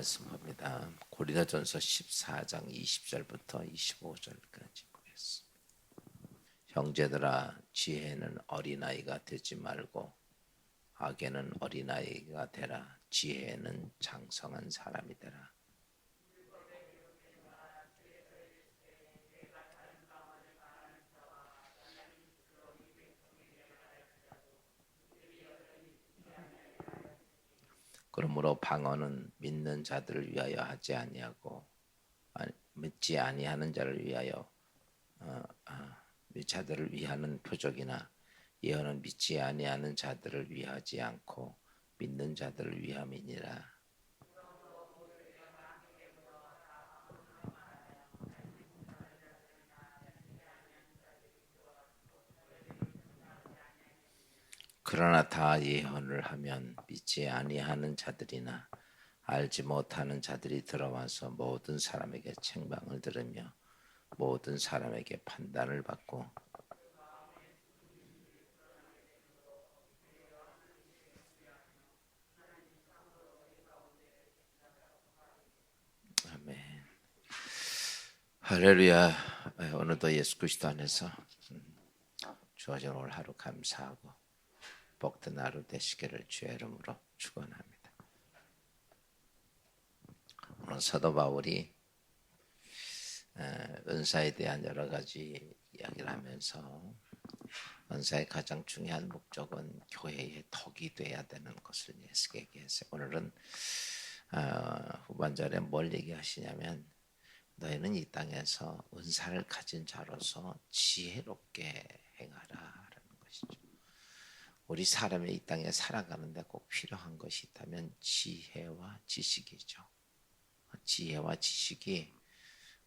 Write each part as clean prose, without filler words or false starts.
말씀 봅니다. 고린도전서 14장 20절부터 25절까지 보겠습니다. 형제들아, 지혜는 어린아이가 되지 말고 악에는 어린아이가 되라. 지혜는 장성한 사람이 되라. 그러므로 방언은 믿는 자들을 위하여 하지 아니하고 믿지 아니하는 자를 위하여 자들을 위하는 표적이나 예언은 믿지 아니하는 자들을 위하지 않고 믿는 자들을 위함이니라. 그러나 다 예언을 하면 믿지 아니하는 자들이나 알지 못하는 자들이 들어와서 모든 사람에게 책망을 들으며 모든 사람에게 판단을 받고 아멘. 할렐루야. 오늘도 예수 그리스도 안에서 주어진 오늘 하루 감사하고 복된 하루 되시기를 주의 이름으로 축원합니다. 오늘 사도 바울이 은사에 대한 여러 가지 이야기를 하면서 은사의 가장 중요한 목적은 교회의 덕이 돼야 되는 것을 예수께 얘기했어요. 오늘은 후반절에 뭘 얘기하시냐면 너희는 이 땅에서 은사를 가진 자로서 지혜롭게 행하라라는 것이죠. 우리 사람이 이 땅에 살아가는데 꼭 필요한 것이 있다면 지혜와 지식이죠. 지혜와 지식이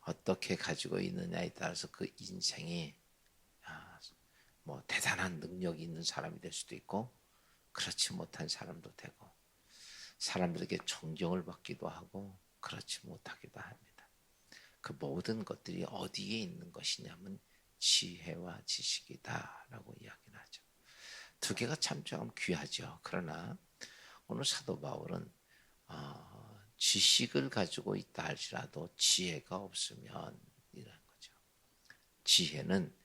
어떻게 가지고 있느냐에 따라서 그 인생이 뭐 대단한 능력이 있는 사람이 될 수도 있고 그렇지 못한 사람도 되고 사람들에게 존경을 받기도 하고 그렇지 못하기도 합니다. 그 모든 것들이 어디에 있는 것이냐면 지혜와 지식이다라고 이야기를 하죠. 두 개가 참 귀하죠. 그러나 오늘 사도 바울은 지식을 가지고 있다 할지라도 지혜가 없으면 이런 거죠. 지혜는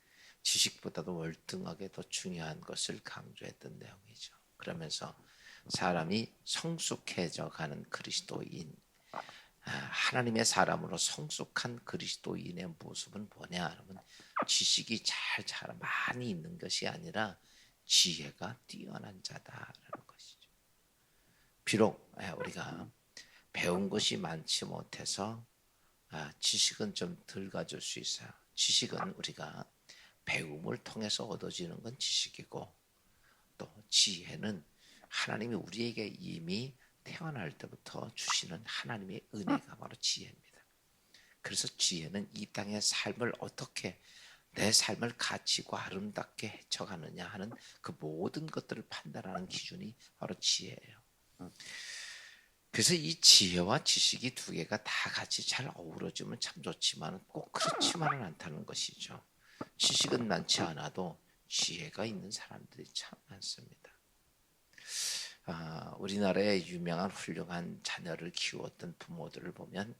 지식보다도 월등하게 더 중요한 것을 강조했던 내용이죠. 그러면서 사람이 성숙해져 가는 그리스도인, 하나님의 사람으로 성숙한 그리스도인의 모습은 뭐냐 하면 지식이 잘 많이 있는 것이 아니라 지혜가 뛰어난 자다라는 것이죠. 비록 우리가 배운 것이 많지 못해서 지식은 좀 덜 가질 수 있어요. 지식은 우리가 배움을 통해서 얻어지는 건 지식이고 또 지혜는 하나님이 우리에게 이미 태어날 때부터 주시는 하나님의 은혜가 바로 지혜입니다. 그래서 지혜는 이 땅의 삶을 어떻게 내 삶을 가치고 아름답게 헤쳐가느냐 하는 그 모든 것들을 판단하는 기준이 바로 지혜예요. 그래서 이 지혜와 지식이 두 개가 다 같이 잘 어우러지면 참 좋지만 꼭 그렇지만은 않다는 것이죠. 지식은 많지 않아도 지혜가 있는 사람들이 참 많습니다. 우리나라의 유명한 훌륭한 자녀를 키웠던 부모들을 보면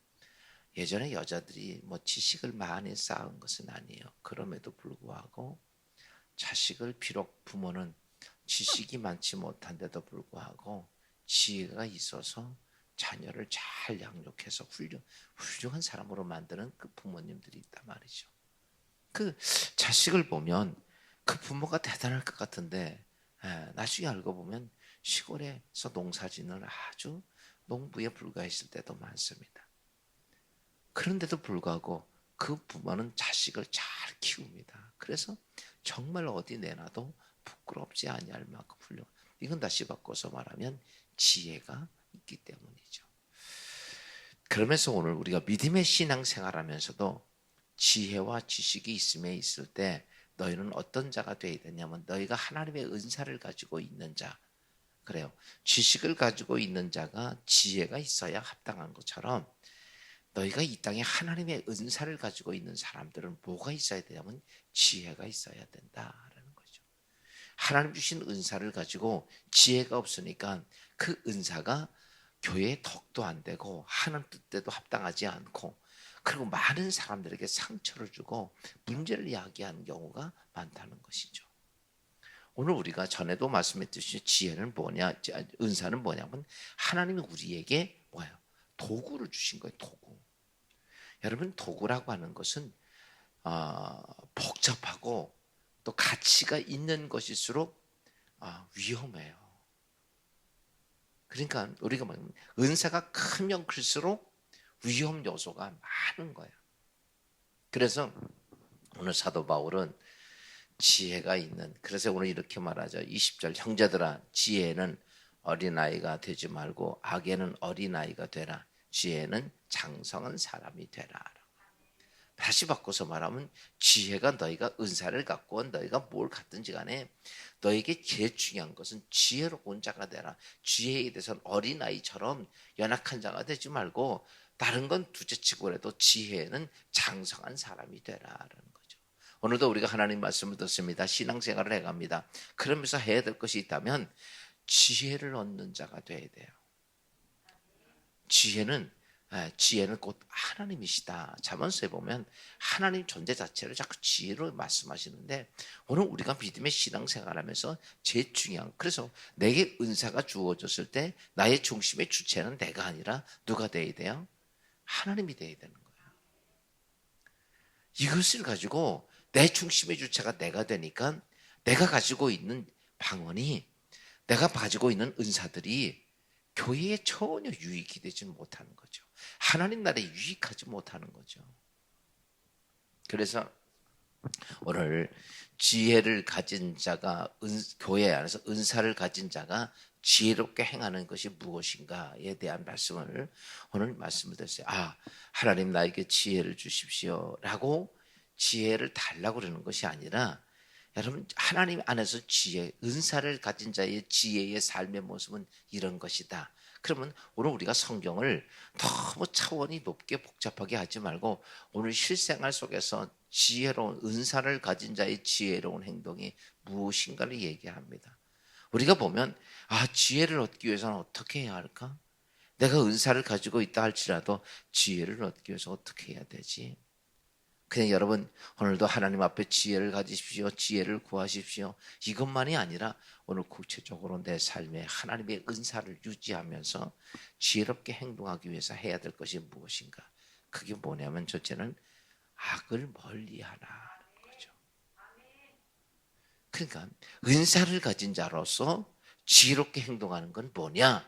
예전에 여자들이 뭐 지식을 많이 쌓은 것은 아니에요. 그럼에도 불구하고 자식을 비록 부모는 지식이 많지 못한데도 불구하고 지혜가 있어서 자녀를 잘 양육해서 훌륭한 사람으로 만드는 그 부모님들이 있단 말이죠. 그 자식을 보면 그 부모가 대단할 것 같은데 나중에 알고 보면 시골에서 농사짓는 아주 농부에 불과했을 때도 많습니다. 그런데도 불구하고 그 부모는 자식을 잘 키웁니다. 그래서 정말 어디 내놔도 부끄럽지 아니할 만큼 훌륭한, 이건 다시 바꿔서 말하면 지혜가 있기 때문이죠. 그러면서 오늘 우리가 믿음의 신앙생활하면서도 지혜와 지식이 있음에 있을 때 너희는 어떤 자가 되어야 되냐면 너희가 하나님의 은사를 가지고 있는 자, 그래요. 지식을 가지고 있는 자가 지혜가 있어야 합당한 것처럼 너희가 이 땅에 하나님의 은사를 가지고 있는 사람들은 뭐가 있어야 되냐면 지혜가 있어야 된다라는 거죠. 하나님 주신 은사를 가지고 지혜가 없으니까 그 은사가 교회의 덕도 안 되고 하는 뜻대로 합당하지 않고, 그리고 많은 사람들에게 상처를 주고 문제를 야기하는 경우가 많다는 것이죠. 오늘 우리가 전에도 말씀했듯이 지혜는 뭐냐, 은사는 뭐냐면 하나님이 우리에게 뭐예요? 도구를 주신 거예요. 도구. 여러분, 도구라고 하는 것은 복잡하고 또 가치가 있는 것일수록 위험해요. 그러니까 우리가 뭐냐면 은사가 크면 클수록 위험 요소가 많은 거예요. 그래서 오늘 사도 바울은 지혜가 있는, 그래서 오늘 이렇게 말하죠. 20절, 형제들아 지혜는 어린아이가 되지 말고 악에는 어린아이가 되라. 지혜는 장성한 사람이 되라. 다시 바꿔서 말하면 지혜가, 너희가 은사를 갖고 너희가 뭘 갖든지 간에 너에게 제일 중요한 것은 지혜로운 자가 되라. 지혜에 대해서는 어린아이처럼 연약한 자가 되지 말고 다른 건 둘째치고라도 지혜는 장성한 사람이 되라라는 거죠. 오늘도 우리가 하나님 말씀을 듣습니다. 신앙생활을 해갑니다. 그러면서 해야 될 것이 있다면 지혜를 얻는 자가 돼야 돼요. 지혜는 곧 하나님이시다. 잠언서에 보면 하나님 존재 자체를 자꾸 지혜로 말씀하시는데, 오늘 우리가 믿음의 신앙생활하면서 제일 중요한, 그래서 내게 은사가 주어졌을 때 나의 중심의 주체는 내가 아니라 누가 돼야 돼요? 하나님이 돼야 되는 거예요. 이것을 가지고 내 중심의 주체가 내가 되니까 내가 가지고 있는 방언이, 내가 가지고 있는 은사들이 교회에 전혀 유익이 되지 못하는 거죠. 하나님 나라에 유익하지 못하는 거죠. 그래서 오늘 지혜를 가진 자가, 교회 안에서 은사를 가진 자가 지혜롭게 행하는 것이 무엇인가에 대한 말씀을 오늘 말씀을 드렸어요. 하나님 나에게 지혜를 주십시오 라고 지혜를 달라고 그러는 것이 아니라, 여러분, 하나님 안에서 지혜, 은사를 가진 자의 지혜의 삶의 모습은 이런 것이다. 그러면 오늘 우리가 성경을 너무 차원이 높게 복잡하게 하지 말고 오늘 실생활 속에서 지혜로운, 은사를 가진 자의 지혜로운 행동이 무엇인가를 얘기합니다. 우리가 보면 지혜를 얻기 위해서는 어떻게 해야 할까? 내가 은사를 가지고 있다 할지라도 지혜를 얻기 위해서 어떻게 해야 되지? 그냥 여러분, 오늘도 하나님 앞에 지혜를 가지십시오, 지혜를 구하십시오, 이것만이 아니라 오늘 구체적으로 내 삶에 하나님의 은사를 유지하면서 지혜롭게 행동하기 위해서 해야 될 것이 무엇인가? 그게 뭐냐면 첫째는 악을 멀리하라는 거죠. 그러니까 은사를 가진 자로서 지혜롭게 행동하는 건 뭐냐?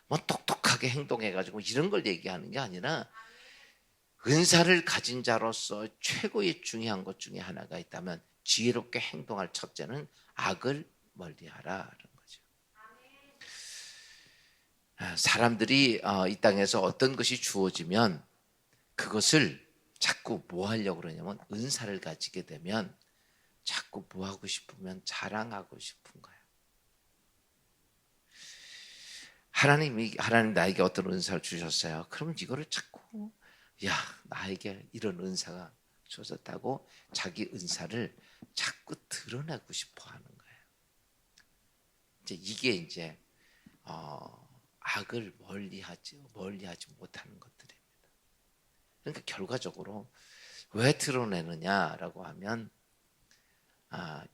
뭐 똑똑하게 행동해가지고 이런 걸 얘기하는 게 아니라, 은사를 가진 자로서 최고의 중요한 것 중에 하나가 있다면 지혜롭게 행동할 첫째는 악을 멀리하라는 거죠. 사람들이 이 땅에서 어떤 것이 주어지면 그것을 자꾸 뭐 하려고 그러냐면, 은사를 가지게 되면 자꾸 뭐 하고 싶으면 자랑하고 싶은 거예요. 하나님 나에게 어떤 은사를 주셨어요. 그럼 이거를 자꾸, 나에게 이런 은사가 주어졌다고 자기 은사를 자꾸 드러내고 싶어 하는 거예요. 이게 악을 멀리하지 못하는 것들입니다. 그러니까 결과적으로 왜 드러내느냐라고 하면,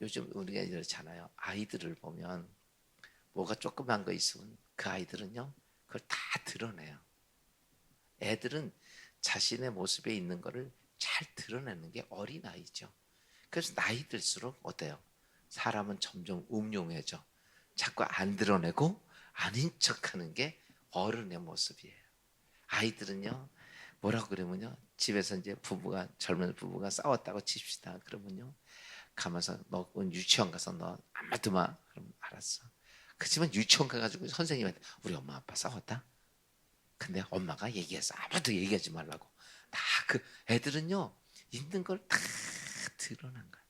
요즘 우리가 이렇잖아요. 아이들을 보면 뭐가 조그만 거 있으면 그 아이들은요, 그걸 다 드러내요. 애들은 자신의 모습에 있는 거를 잘 드러내는 게 어린아이죠. 그래서 나이 들수록 어때요? 사람은 점점 음흉해져. 자꾸 안 드러내고 아닌 척하는 게 어른의 모습이에요. 아이들은요, 뭐라고 그러면요, 집에서 이제 젊은 부부가 싸웠다고 칩시다. 그러면요, 가면서 너 유치원 가서 너 아무도 마. 그럼 알았어. 그렇지만 유치원 가가지고 선생님한테 우리 엄마 아빠 싸웠다? 근데 엄마가 얘기했어. 아무도 얘기하지 말라고. 다 그 애들은요, 있는 걸 다 드러난 거야.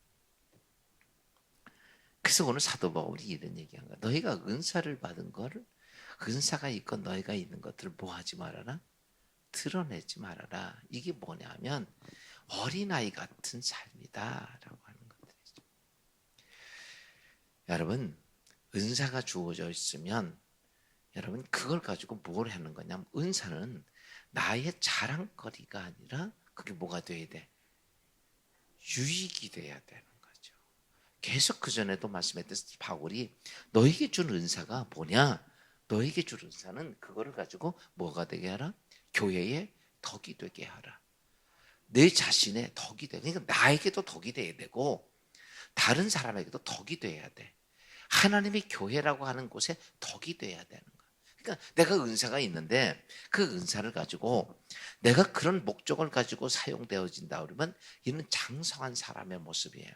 그래서 오늘 사도 바울이 이런 얘기한 거야. 너희가 은사를 받은 거를, 은사가 있고 너희가 있는 것들을 뭐 하지 말아라? 드러내지 말아라. 이게 뭐냐면 어린아이 같은 삶이다라고 하는 것들이죠. 여러분, 은사가 주어져 있으면 여러분 그걸 가지고 뭘 하는 거냐면 은사는 나의 자랑거리가 아니라 그게 뭐가 돼야 돼? 유익이 돼야 되는 거죠. 계속 그전에도 말씀했듯이 바울이 너에게 준 은사가 뭐냐? 너에게 준 은사는 그거를 가지고 뭐가 되게 하라? 교회의 덕이 되게 하라. 내 자신의 덕이 돼. 그러니까 나에게도 덕이 돼야 되고 다른 사람에게도 덕이 돼야 돼. 하나님의 교회라고 하는 곳에 덕이 돼야 되는 거야. 그러니까 내가 은사가 있는데 그 은사를 가지고 내가 그런 목적을 가지고 사용되어진다 그러면 이는 장성한 사람의 모습이에요.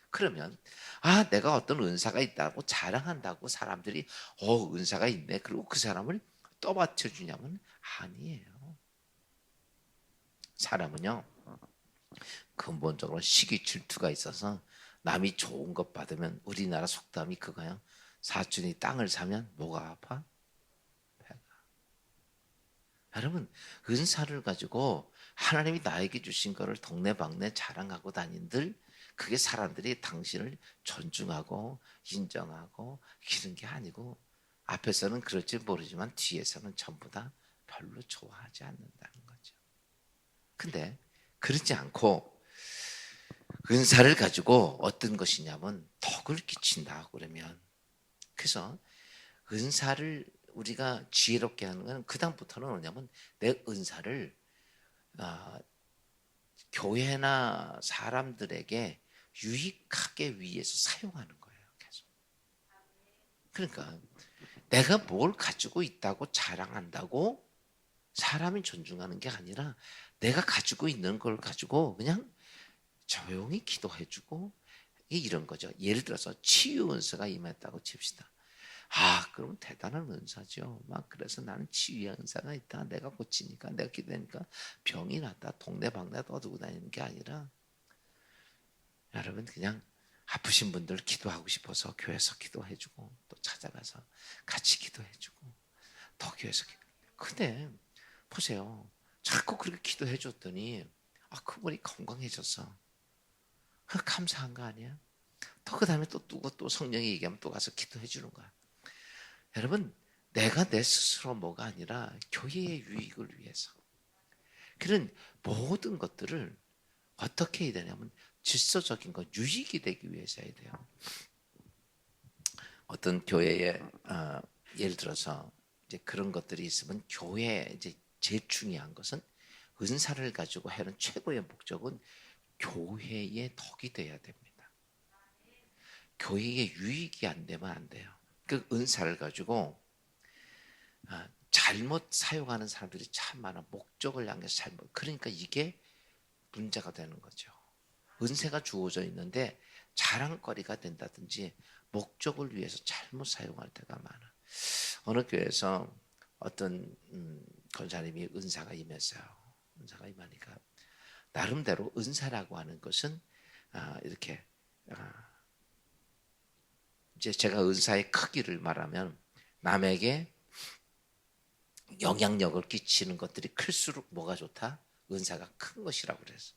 그러면 내가 어떤 은사가 있다고 자랑한다고 사람들이 은사가 있네. 그리고 그 사람을 떠받쳐 주냐면 아니에요. 사람은요 근본적으로 시기 질투가 있어서 남이 좋은 것 받으면 우리나라 속담이 그거예요. 사촌이 땅을 사면 뭐가 아파? 배가. 여러분 은사를 가지고 하나님이 나에게 주신 거를 동네방네 자랑하고 다닌들 그게 사람들이 당신을 존중하고 인정하고 이런 게 아니고 앞에서는 그럴지 모르지만 뒤에서는 전부 다 별로 좋아하지 않는다는 거죠. 근데 그렇지 않고 은사를 가지고 어떤 것이냐면 덕을 끼친다 그러면 그래서 은사를 우리가 지혜롭게 하는 건 그다음부터는 뭐냐면 내 은사를 교회나 사람들에게 유익하게 위해서 사용하는 거예요. 계속. 그러니까 내가 뭘 가지고 있다고 자랑한다고 사람이 존중하는 게 아니라 내가 가지고 있는 걸 가지고 그냥 조용히 기도해주고 이런 거죠. 예를 들어서 치유 은사가 임했다고 칩시다. 그럼 대단한 은사죠. 막 그래서 나는 치유의 은사가 있다. 내가 고치니까 내가 기도하니까 병이 났다. 동네방네 떠들고 다니는 게 아니라 여러분 그냥 아프신 분들 기도하고 싶어서 교회에서 기도해주고 또 찾아가서 같이 기도해주고 더 교회에서 근데 보세요. 자꾸 그렇게 기도해줬더니 그분이 건강해졌어. 감사한 거 아니야? 또 그 다음에 또 누구 또 성령이 얘기하면 또 가서 기도해 주는 거야. 여러분 내가 내 스스로 뭐가 아니라 교회의 유익을 위해서 그런 모든 것들을 어떻게 해야 되냐면 질서적인 건 유익이 되기 위해서 해야 돼요. 어떤 교회에 예를 들어서 이제 그런 것들이 있으면 교회에 이제 제일 중요한 것은 은사를 가지고 하는 최고의 목적은 교회의 덕이 돼야 됩니다. 교회의 유익이 안 되면 안 돼요. 그 은사를 가지고 잘못 사용하는 사람들이 참 많아. 목적을 향해서 잘못. 그러니까 이게 문제가 되는 거죠. 은사가 주어져 있는데 자랑거리가 된다든지 목적을 위해서 잘못 사용할 때가 많아. 어느 교회에서 어떤 권사님이 은사가 임했어요. 은사가 임하니까 나름대로 은사라고 하는 것은 이렇게 이제 제가 은사의 크기를 말하면 남에게 영향력을 끼치는 것들이 클수록 뭐가 좋다? 은사가 큰 것이라고 그랬어.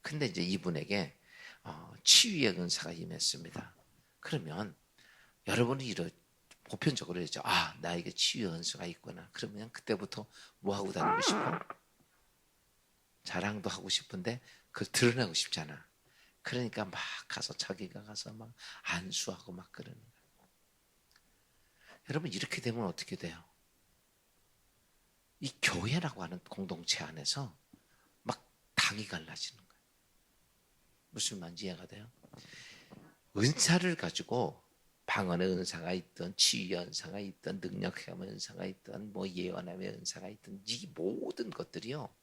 근데 이제 이분에게 치유의 은사가 임했습니다. 그러면 여러분이 보편적으로 이제 나에게 치유의 은사가 있구나. 그러면 그때부터 뭐 하고 다니고 싶어? 자랑도 하고 싶은데 그걸 드러내고 싶잖아. 그러니까 막 가서 자기가 가서 막 안수하고 막 그러는 거야. 여러분 이렇게 되면 어떻게 돼요? 이 교회라고 하는 공동체 안에서 막 당이 갈라지는 거예요. 무슨 말인지 이해가 돼요? 은사를 가지고 방언의 은사가 있든 치유의 은사가 있든 능력함의 은사가 있든 뭐 예언함의 은사가 있든 이 모든 것들이요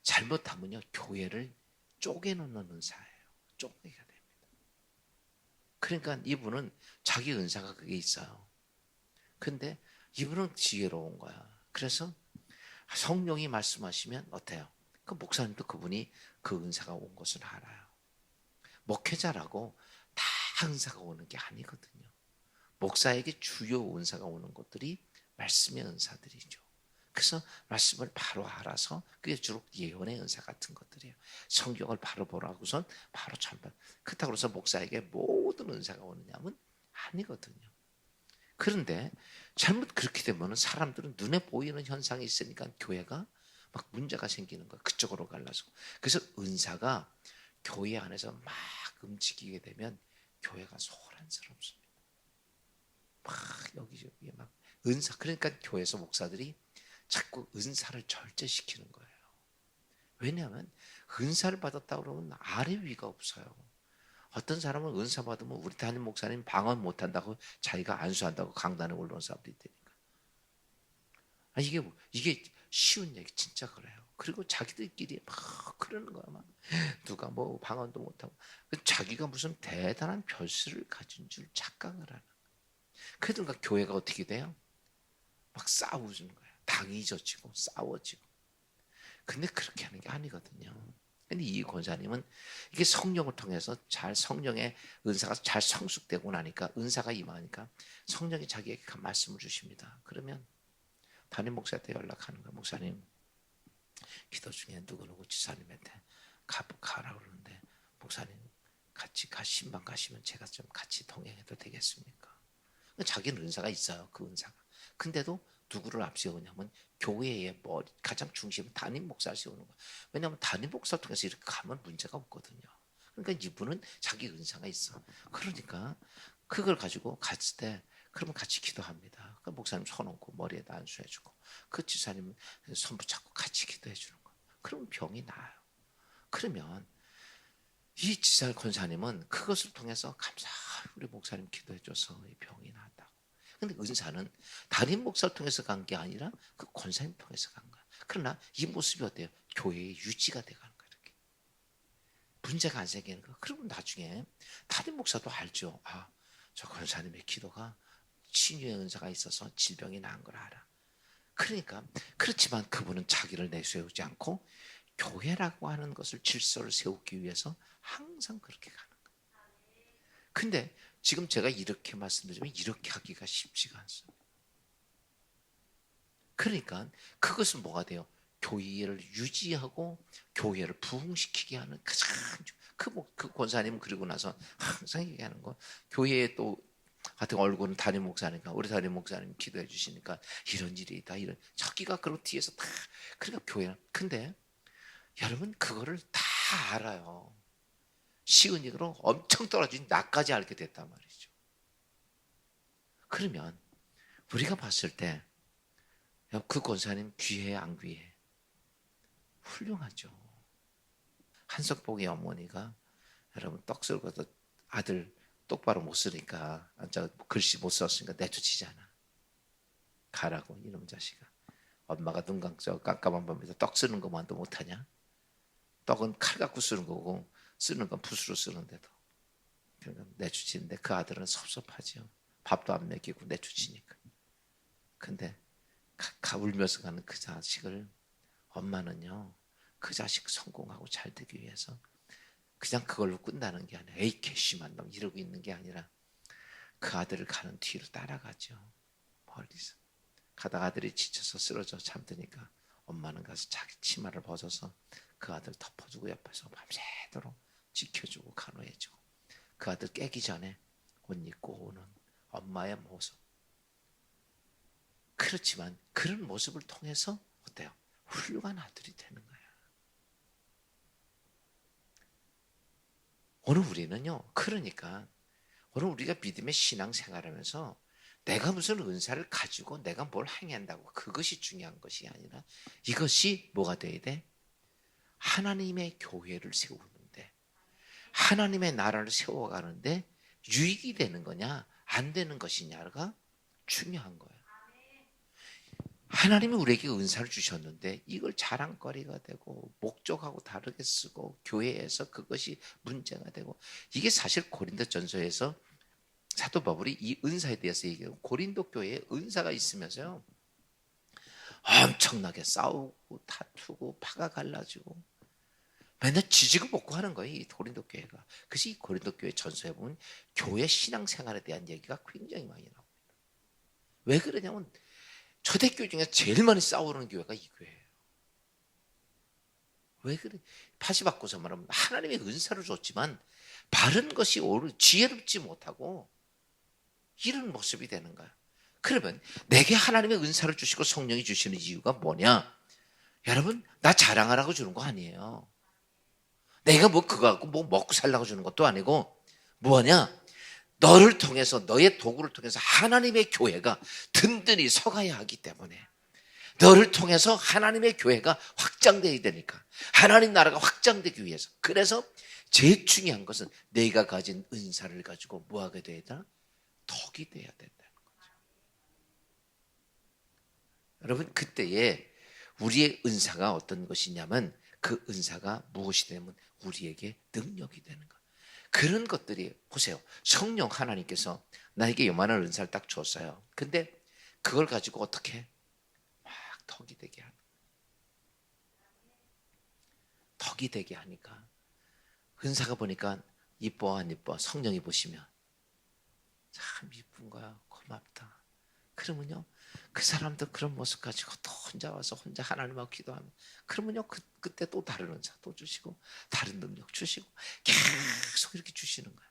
잘못하면요 교회를 쪼개놓는 은사예요. 쪼개가 됩니다. 그러니까 이분은 자기 은사가 그게 있어요. 근데 이분은 지혜로운 거야. 그래서 성령이 말씀하시면 어때요? 그 목사님도 그분이 그 은사가 온 것을 알아요. 목회자라고 다 은사가 오는 게 아니거든요. 목사에게 주요 은사가 오는 것들이 말씀의 은사들이죠. 그래서 말씀을 바로 알아서 그게 주로 예언의 은사 같은 것들이에요. 성경을 바로 보라고선 바로 전반. 그렇다고 해서 목사에게 모든 은사가 오느냐면 아니거든요. 그런데 잘못 그렇게 되면 사람들은 눈에 보이는 현상이 있으니까 교회가 막 문제가 생기는 거야. 그쪽으로 갈라서. 그래서 은사가 교회 안에서 막 움직이게 되면 교회가 소란스럽습니다. 막 여기저기에 막 은사, 그러니까 교회에서 목사들이 자꾸 은사를 절제시키는 거예요. 왜냐하면 은사를 받았다 그러면 아래 위가 없어요. 어떤 사람은 은사 받으면 우리 담임 목사님 방언 못한다고 자기가 안수한다고 강단에 올라온 사람들이 되니까. 이게 쉬운 얘기 진짜 그래요. 그리고 자기들끼리 막 그러는 거야. 막 누가 뭐 방언도 못하고 자기가 무슨 대단한 별수를 가진 줄 착각을 하는 거야. 그러니까 교회가 어떻게 돼요? 막 싸우는 거예요. 당이 져지고 싸워지고. 근데 그렇게 하는 게 아니거든요. 근데 이 권사님은 이게 성령을 통해서 잘 성령의 은사가 잘 성숙되고 나니까 은사가 임하니까 성령이 자기에게 말씀을 주십니다. 그러면 담임 목사한테 연락하는 거예요. 목사님 기도 중에 누구누구 지사님한테 가라 그러는데 목사님 같이 신방 가시면 제가 좀 같이 동행해도 되겠습니까? 자기는 은사가 있어요. 그 은사가. 근데도 누구를 앞세우냐면 교회의 가장 중심은 담임 목사를 세우는 거예요. 왜냐하면 담임 목사를 통해서 이렇게 가면 문제가 없거든요. 그러니까 이분은 자기 은사가 있어. 그러니까 그걸 가지고 갔을 때 그러면 같이 기도합니다. 그 목사님 손 얹고 머리에다 안수해주고 그 지사님은 손 붙잡고 같이 기도해주는 거예요. 그러면 병이 나아요. 그러면 이 지사 권사님은 그것을 통해서 감사히 우리 목사님 기도해줘서 이 병이 나았다고. 근데 은사는 담임 목사를 통해서 간 게 아니라 그 권사님 통해서 간 거야. 그러나 이 모습이 어때요? 교회의 유지가 돼가는 거야. 이렇게 문제가 안 생기는 거야. 그리고 나중에 담임 목사도 알죠. 저 권사님의 기도가 치유의 은사가 있어서 질병이 나은 걸 알아. 그러니까 그렇지만 그분은 자기를 내세우지 않고 교회라고 하는 것을 질서를 세우기 위해서 항상 그렇게 가는 거예요. 근데 지금 제가 이렇게 말씀드리면 이렇게 하기가 쉽지가 않습니다. 그러니까 그것은 뭐가 돼요? 교회를 유지하고 교회를 부흥시키게 하는 가장 그 권사님은 그리고 나서 항상 얘기하는 거 교회에 또 하여튼 얼굴은 담임 목사니까 우리 담임 목사님 기도해 주시니까 이런 일이 있다 이런 저기가 그리고 뒤에서 다 그러니까 교회는 근데 여러분 그거를 다 알아요. 쉬운 얘기로 엄청 떨어진 나까지 알게 됐단 말이죠. 그러면 우리가 봤을 때 그 권사님 귀해 안 귀해? 훌륭하죠. 한석봉의 어머니가 여러분 떡 썰고도 아들 똑바로 못 쓰니까 글씨 못 썼으니까 내쫓이잖아. 가라고 이놈 자식아. 엄마가 눈 깜깜한 밤에도 떡 쓰는 것만도 못하냐? 떡은 칼 갖고 쓰는 거고 쓰는 건 붓으로 쓰는데도 그러니까 내쫓이는데 그 아들은 섭섭하죠. 밥도 안 먹이고 내쫓이니까. 근데 울면서 가는 그 자식을 엄마는요 그 자식 성공하고 잘 되기 위해서 그냥 그걸로 끝나는 게 아니라 에이 개심한 놈 이러고 있는 게 아니라 그 아들을 가는 뒤로 따라가죠. 멀리서 가다가 아들이 지쳐서 쓰러져 잠드니까 엄마는 가서 자기 치마를 벗어서 그 아들 덮어주고 옆에서 밤새도록 지켜주고 간호해주고 그 아들 깨기 전에 옷 입고 오는 엄마의 모습. 그렇지만 그런 모습을 통해서 어때요? 훌륭한 아들이 되는 거예요. 오늘 우리는요. 그러니까 오늘 우리가 믿음의 신앙생활하면서 내가 무슨 은사를 가지고 내가 뭘 행한다고 그것이 중요한 것이 아니라 이것이 뭐가 돼야 돼? 하나님의 교회를 세우는데 하나님의 나라를 세워가는데 유익이 되는 거냐 안 되는 것이냐가 중요한 거예요. 하나님이 우리에게 은사를 주셨는데 이걸 자랑거리가 되고 목적하고 다르게 쓰고 교회에서 그것이 문제가 되고 이게 사실 고린도전서에서 사도 바울이 이 은사에 대해서 얘기해요. 고린도 교회에 은사가 있으면서요 엄청나게 싸우고 다투고 파가 갈라지고 맨날 지지고 볶고 하는 거예요. 이 고린도 교회가. 그래서 이 고린도 교회 전서에 보면 교회 신앙생활에 대한 얘기가 굉장히 많이 나옵니다. 왜 그러냐면 초대교회 중에 제일 많이 싸우는 교회가 이 교회예요. 왜 그래? 파시바꿔서 말하면 하나님의 은사를 줬지만 바른 것이 지혜롭지 못하고 이런 모습이 되는 거야. 그러면 내게 하나님의 은사를 주시고 성령이 주시는 이유가 뭐냐? 여러분, 나 자랑하라고 주는 거 아니에요. 내가 뭐 그거 갖고 뭐 먹고 살라고 주는 것도 아니고 뭐냐? 너를 통해서, 너의 도구를 통해서 하나님의 교회가 든든히 서가야 하기 때문에, 너를 통해서 하나님의 교회가 확장되어야 되니까, 하나님 나라가 확장되기 위해서. 그래서 제일 중요한 것은 내가 가진 은사를 가지고 뭐하게 돼야 되나? 덕이 돼야 된다는 거죠. 여러분, 그때에 우리의 은사가 어떤 것이냐면, 그 은사가 무엇이 되면 우리에게 능력이 되는 거예요. 그런 것들이, 보세요. 성령 하나님께서 나에게 요만한 은사를 딱 줬어요. 근데 그걸 가지고 어떻게 막 덕이 되게 하는, 덕이 되게 하니까 은사가 보니까 이뻐 안 이뻐? 성령이 보시면 참 이쁜 거야, 고맙다. 그러면요, 그 사람도 그런 모습 가지고 또 혼자 와서 혼자 하나님하고 기도하면, 그러면요, 그때 또 다른 은사 또 주시고 다른 능력 주시고 계속 이렇게 주시는 거예요.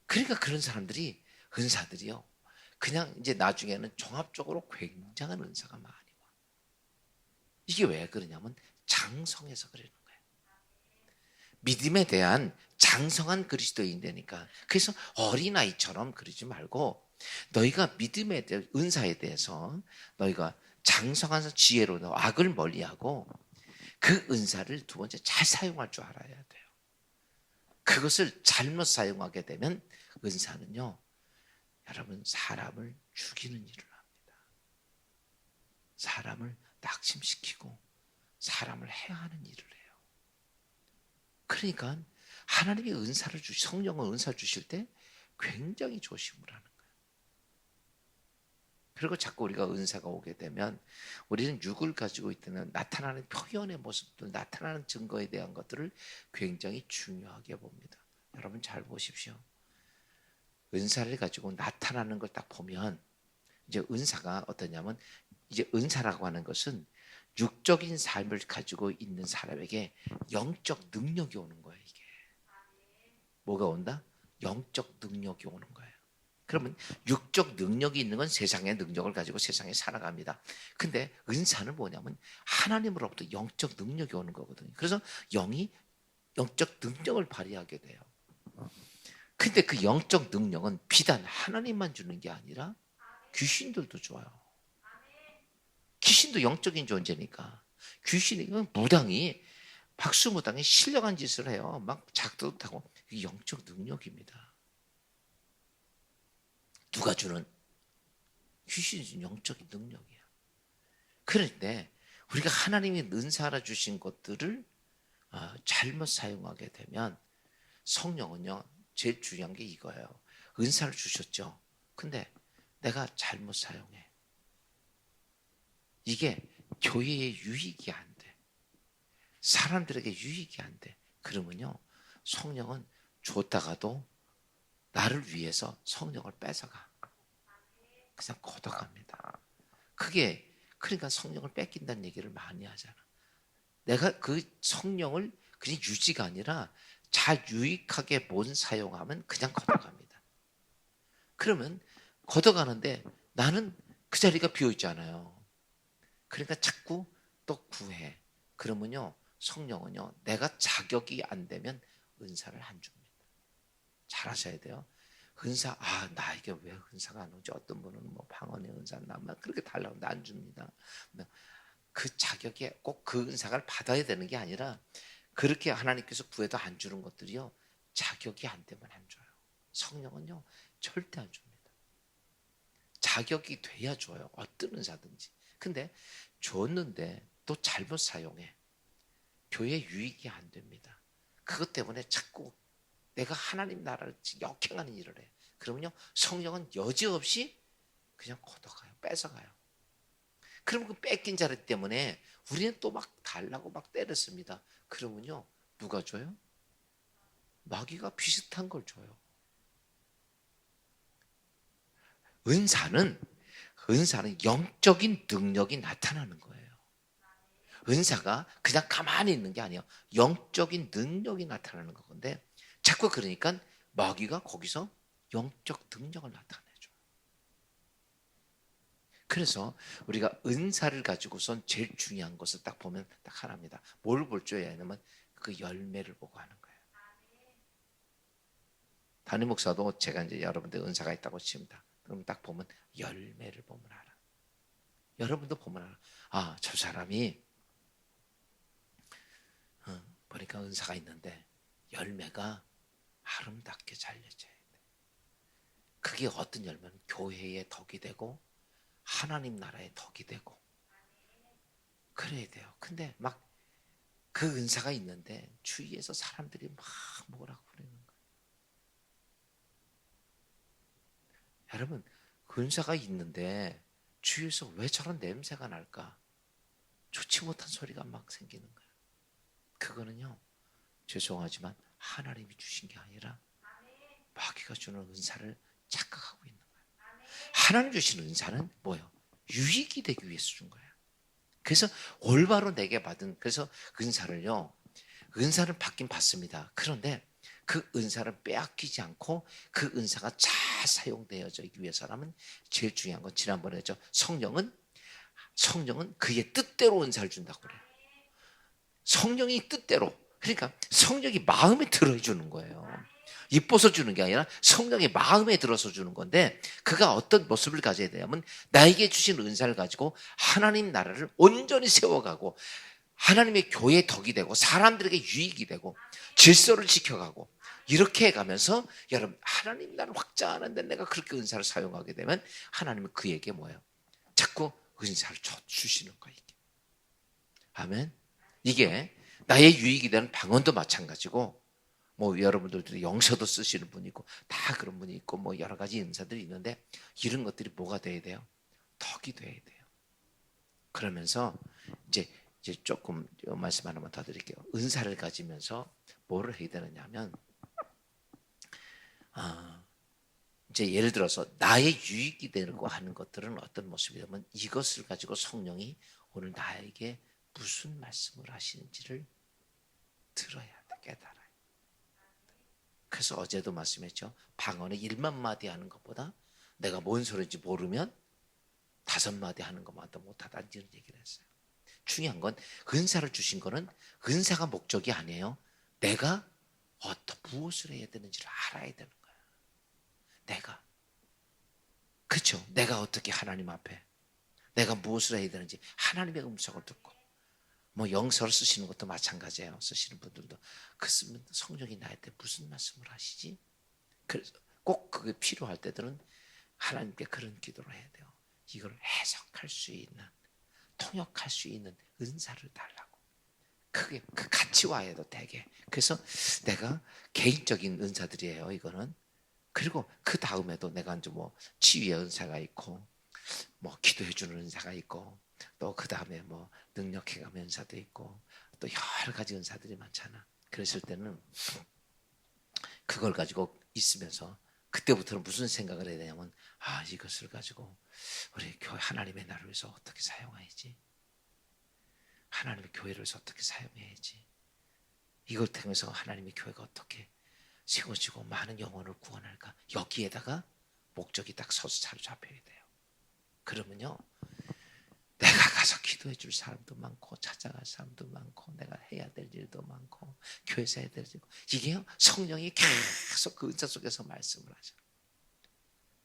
그러니까 그런 사람들이, 은사들이요, 그냥 이제 나중에는 종합적으로 굉장한 은사가 많이 와. 이게 왜 그러냐면 장성해서 그러는 거예요. 믿음에 대한 장성한 그리스도인 되니까. 그래서 어린아이처럼 그러지 말고, 너희가 믿음에 대한 은사에 대해서 너희가 장성한 지혜로 악을 멀리하고, 그 은사를 두 번째 잘 사용할 줄 알아야 돼요. 그것을 잘못 사용하게 되면 은사는요, 여러분, 사람을 죽이는 일을 합니다. 사람을 낙심시키고 사람을 해하는 일을 해요. 그러니까 하나님이 은사를 성령을 은사 주실 때 굉장히 조심을 하는 거예요. 그리고 자꾸 우리가 은사가 오게 되면 우리는 육을 가지고 있는 나타나는 표현의 모습들, 나타나는 증거에 대한 것들을 굉장히 중요하게 봅니다. 여러분 잘 보십시오. 은사를 가지고 나타나는 걸 딱 보면, 이제 은사가 어떠냐면, 이제 은사라고 하는 것은 육적인 삶을 가지고 있는 사람에게 영적 능력이 오는 거예요. 이게 뭐가 온다? 영적 능력이 오는 거예요. 그러면 육적 능력이 있는 건 세상의 능력을 가지고 세상에 살아갑니다. 근데 은사는 뭐냐면 하나님으로부터 영적 능력이 오는 거거든요. 그래서 영이 영적 능력을 발휘하게 돼요. 근데 그 영적 능력은 비단 하나님만 주는 게 아니라 귀신들도 줘요. 귀신도 영적인 존재니까. 귀신이 무당이, 박수무당이 신령한 짓을 해요. 막 작두도 타고. 이게 영적 능력입니다. 누가 주는? 귀신이 주는 영적인 능력이야. 그런데 우리가 하나님이 은사로 주신 것들을 잘못 사용하게 되면, 성령은요, 제일 중요한 게 이거예요. 은사를 주셨죠. 근데 내가 잘못 사용해. 이게 교회에 유익이 안 돼. 사람들에게 유익이 안 돼. 그러면요, 성령은 줬다가도 나를 위해서 성령을 뺏어가. 그냥 걷어갑니다. 그게, 그러니까 성령을 뺏긴다는 얘기를 많이 하잖아. 내가 그 성령을 그냥 유지가 아니라 잘 유익하게 못 사용하면 그냥 걷어갑니다. 그러면 걷어가는데 나는 그 자리가 비어있잖아요. 그러니까 자꾸 또 구해. 그러면요, 성령은요, 내가 자격이 안 되면 은사를 안 줍니다. 잘 하셔야 돼요. 은사, 나에게 왜 은사가 안 오지? 어떤 분은 뭐 방언의 은사 나면 그렇게 달라고 안 줍니다. 그 자격에 꼭 그 은사를 받아야 되는 게 아니라, 그렇게 하나님께서 구해도 안 주는 것들이요, 자격이 안 되면 안 줘요. 성령은요, 절대 안 줍니다. 자격이 돼야 줘요. 어떤 은사든지. 근데 줬는데 또 잘못 사용해. 교회 유익이 안 됩니다. 그것 때문에 자꾸 내가 하나님 나라를 역행하는 일을 해. 그러면요, 성령은 여지없이 그냥 걷어가요. 뺏어가요. 그럼 그 뺏긴 자리 때문에 우리는 또 막 달라고 막 때렸습니다. 그러면요, 누가 줘요? 마귀가 비슷한 걸 줘요. 은사는 영적인 능력이 나타나는 거예요. 은사가 그냥 가만히 있는 게 아니에요. 영적인 능력이 나타나는 건데, 자꾸 그러니까 마귀가 거기서 영적 능력을 나타내줘요. 그래서 우리가 은사를 가지고선 제일 중요한 것을 딱 보면 딱 하나입니다. 뭘 볼 줄 알아야 하냐면 그 열매를 보고 하는 거예요. 담임 목사도 제가 이제 여러분들 은사가 있다고 칩니다. 그럼 딱 보면 열매를 보면 알아. 여러분도 보면 알아. 아, 저 사람이 보니까 은사가 있는데 열매가 아름답게 잘려져야 돼. 그게 어떤 열매는 교회의 덕이 되고 하나님 나라의 덕이 되고 그래야 돼요. 근데 막 그 은사가 있는데 주위에서 사람들이 막 뭐라고 그러는 거예요. 여러분, 그 은사가 있는데 주위에서 왜 저런 냄새가 날까? 좋지 못한 소리가 막 생기는 거예요. 그거는요, 죄송하지만 하나님이 주신 게 아니라 마귀가 주는 은사를 착각하고 있는 거예요. 하나님 주신 은사는 뭐예요? 유익이 되기 위해서 준 거예요. 그래서 올바로 내게 받은, 그래서 은사를요, 은사를 받긴 받습니다. 그런데 그 은사를 빼앗기지 않고 그 은사가 잘 사용되어지기 위해서라면 제일 중요한 건 지난번에 했죠. 성령은 그의 뜻대로 은사를 준다고 그래요. 성령이 뜻대로, 그러니까 성령이 마음에 들어주는 거예요. 이뻐서 주는 게 아니라 성령의 마음에 들어서 주는 건데, 그가 어떤 모습을 가져야 되냐면 나에게 주신 은사를 가지고 하나님 나라를 온전히 세워가고 하나님의 교회의 덕이 되고 사람들에게 유익이 되고 질서를 지켜가고 이렇게 해가면서 여러분 하나님 나라를 확장하는데 내가 그렇게 은사를 사용하게 되면 하나님은 그에게 뭐예요? 자꾸 은사를 주시는 거예요. 아멘. 이게 나의 유익이 되는 방언도 마찬가지고 뭐 여러분들도 영서도 쓰시는 분이 있고 다 그런 분이 있고 뭐 여러 가지 은사들이 있는데 이런 것들이 뭐가 돼야 돼요? 덕이 돼야 돼요. 그러면서 이제 조금 말씀 하나만 더 드릴게요. 은사를 가지면서 뭐를 해야 되느냐면 이제 예를 들어서 나의 유익이 되고 하는 것들은 어떤 모습이냐면 이것을 가지고 성령이 오늘 나에게 무슨 말씀을 하시는지를 들어야 돼, 깨달아요. 그래서 어제도 말씀했죠. 방언에 1만 마디 하는 것보다 내가 뭔 소리인지 모르면 5마디 하는 것만도 못하다 이런 얘기를 했어요. 중요한 건 은사를 주신 거는 은사가 목적이 아니에요. 내가 무엇을 해야 되는지를 알아야 되는 거예요. 내가. 그렇죠. 내가 어떻게 하나님 앞에 내가 무엇을 해야 되는지 하나님의 음성을 듣고 뭐 영서를 쓰시는 것도 마찬가지예요. 쓰시는 분들도 그 쓰면 성령이 나한테 무슨 말씀을 하시지? 그래서 꼭 그게 필요할 때들은 하나님께 그런 기도를 해야 돼요. 이걸 해석할 수 있는, 통역할 수 있는 은사를 달라고. 그게 그 같이 와야 돼 되게. 그래서 내가 개인적인 은사들이에요. 이거는. 그리고 그 다음에도 내가 이제 뭐 치유의 은사가 있고, 뭐 기도해 주는 은사가 있고, 또 그 다음에 뭐 능력해가면 은사도 있고, 또 여러 가지 은사들이 많잖아. 그랬을 때는 그걸 가지고 있으면서 그때부터는 무슨 생각을 해야 되냐면 이것을 가지고 우리 교회 하나님의 나라를 위해서 어떻게 사용해야지? 하나님의 교회를 위해서 어떻게 사용해야지? 이걸 통해서 하나님의 교회가 어떻게 세워지고 많은 영혼을 구원할까? 여기에다가 목적이 딱 서서 잡혀야 돼요. 그러면요, 내가 가서 기도해 줄 사람도 많고 찾아갈 사람도 많고 내가 해야 될 일도 많고 교회에서 해야 될 일도 이게요, 성령이 계속 그 은사 속에서 말씀을 하죠.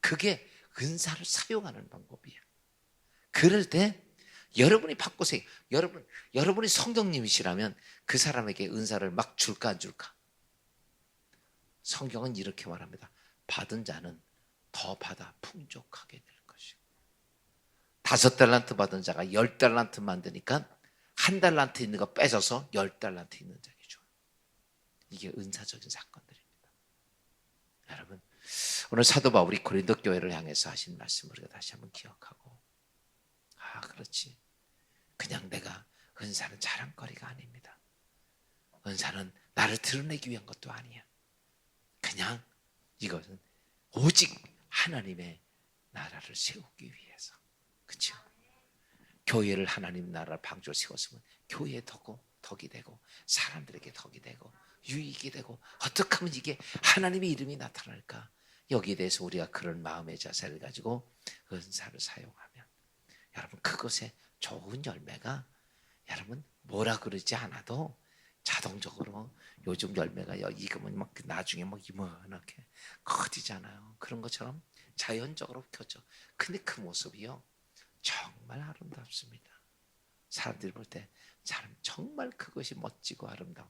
그게 은사를 사용하는 방법이에요. 그럴 때 여러분이 바꾸세요. 여러분이 성령님이시라면 그 사람에게 은사를 막 줄까 안 줄까? 성경은 이렇게 말합니다. 받은 자는 더 받아 풍족하게 될 것이고 5달란트 받은 자가 10달란트 만드니까 1달란트 있는 거 뺏어서 10달란트 있는 자에게 줘요. 이게 은사적인 사건들입니다. 여러분, 오늘 사도 바울이 고린도 교회를 향해서 하신 말씀을 우리가 다시 한번 기억하고, 그렇지. 그냥 내가 은사는 자랑거리가 아닙니다. 은사는 나를 드러내기 위한 것도 아니야. 그냥 이것은 오직 하나님의 나라를 세우기 위해서. 그렇죠? 교회를 하나님 나라 방주로 세웠으면 교회에 덕이 되고 사람들에게 덕이 되고 유익이 되고 어떻게 하면 이게 하나님의 이름이 나타날까? 여기에 대해서 우리가 그런 마음의 자세를 가지고 은사를 사용하면 여러분 그것의 좋은 열매가 여러분 뭐라 그러지 않아도 자동적으로 요즘 열매가 익으면 막 나중에 막 이만하게 커지잖아요. 그런 것처럼 자연적으로 켜져. 근데 그 모습이요 정말 아름답습니다. 사람들이 볼 때 정말 그것이 멋지고 아름다운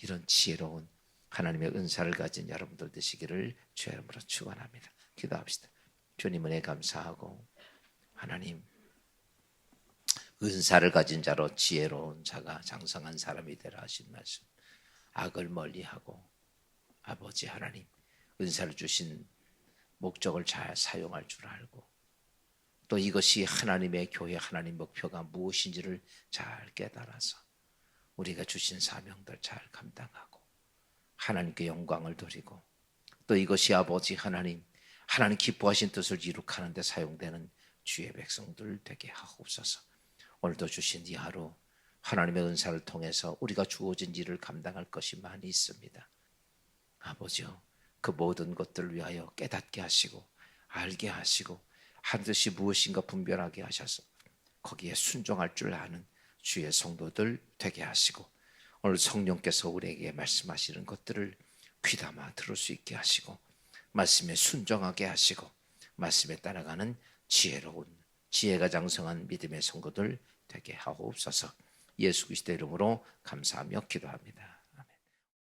이런 지혜로운 하나님의 은사를 가진 여러분들 되시기를 주의 이름으로 축원합니다. 기도합시다. 주님 은혜 감사하고 하나님 은사를 가진 자로 지혜로운 자가 장성한 사람이 되라 하신 말씀 악을 멀리하고 아버지 하나님 은사를 주신 목적을 잘 사용할 줄 알고 또 이것이 하나님의 교회 하나님 목표가 무엇인지를 잘 깨달아서 우리가 주신 사명들 잘 감당하고 하나님께 영광을 돌리고 또 이것이 아버지 하나님 기뻐하신 뜻을 이룩하는 데 사용되는 주의 백성들 되게 하옵소서. 오늘도 주신 이 하루 하나님의 은사를 통해서 우리가 주어진 일을 감당할 것이 많이 있습니다. 아버지요 그 모든 것들을 위하여 깨닫게 하시고 알게 하시고 한 뜻이 무엇인가 분별하게 하셔서 거기에 순종할 줄 아는 주의 성도들 되게 하시고 오늘 성령께서 우리에게 말씀하시는 것들을 귀담아 들을 수 있게 하시고 말씀에 순종하게 하시고 말씀에 따라가는 지혜로운 지혜가 장성한 믿음의 성도들 되게 하옵소서. 예수 그리스도의 이름으로 감사하며 기도합니다.